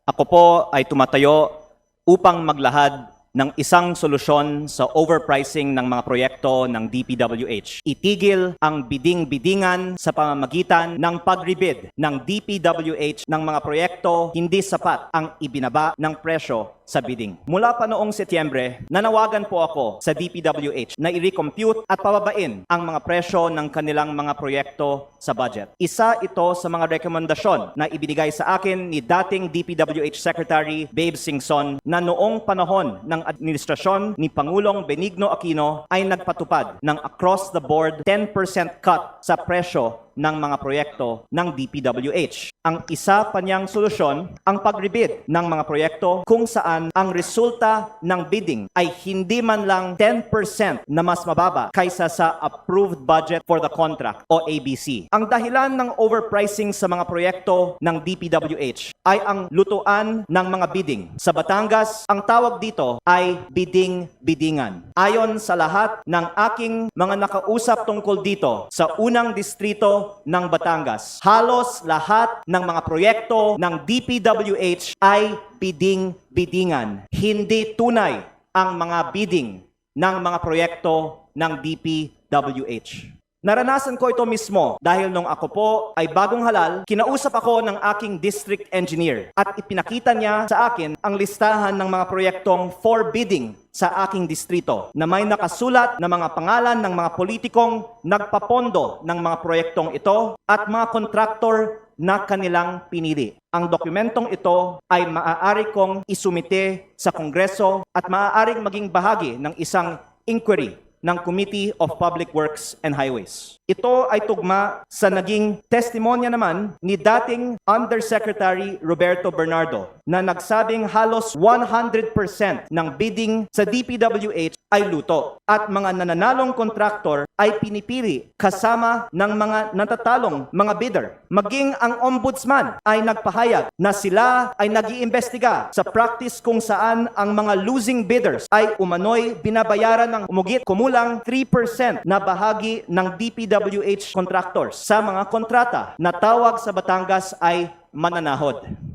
Ako po ay tumatayo upang maglahad ng isang solusyon sa overpricing ng mga proyekto ng DPWH. Itigil ang biding-bidingan sa pamamagitan ng pag-rebid ng DPWH ng mga proyekto hindi sapat ang ibinaba ng presyo sa bidding. Mula pa noong Setyembre, nanawagan po ako sa DPWH na i-recompute at pababain ang mga presyo ng kanilang mga proyekto sa budget. Isa ito sa mga rekomendasyon na ibinigay sa akin ni dating DPWH Secretary Babe Singson na noong panahon ng administrasyon ni Pangulong Benigno Aquino ay nagpatupad ng across-the-board 10% cut sa presyo ng mga proyekto ng DPWH. Ang isa pa niyang solusyon ang pag-rebid ng mga proyekto kung saan ang resulta ng bidding ay hindi man lang 10% na mas mababa kaysa sa approved budget for the contract o ABC. Ang dahilan ng overpricing sa mga proyekto ng DPWH ay ang lutuan ng mga bidding. Sa Batangas, ang tawag dito ay bidding-biddingan. Ayon sa lahat ng aking mga nakausap tungkol dito sa unang distrito ng Batangas, halos lahat ng mga proyekto ng DPWH ay bidding-biddingan. Hindi tunay ang mga bidding ng mga proyekto ng DPWH. Naranasan ko ito mismo dahil nung ako po ay bagong halal, kinausap ako ng aking district engineer at ipinakita niya sa akin ang listahan ng mga proyektong for bidding sa aking distrito na may nakasulat na mga pangalan ng mga politikong nagpapondo ng mga proyektong ito at mga kontraktor na kanilang pinili. Ang dokumentong ito ay maaari kong isumite sa Kongreso at maaaring maging bahagi ng isang inquiry ng Committee of Public Works and Highways. Ito ay tugma sa naging testimonya naman ni dating Undersecretary Roberto Bernardo na nagsabing halos 100% ng bidding sa DPWH ay luto at mga nananalong kontraktor ay pinipili kasama ng mga natatalong mga bidder. Maging ang ombudsman ay nagpahayag na sila ay nag-iimbestiga sa practice kung saan ang mga losing bidders ay umano'y binabayaran ng umugit kumulang 3% na bahagi ng DPWH contractors sa mga kontrata na tawag sa Batangas ay mananahod.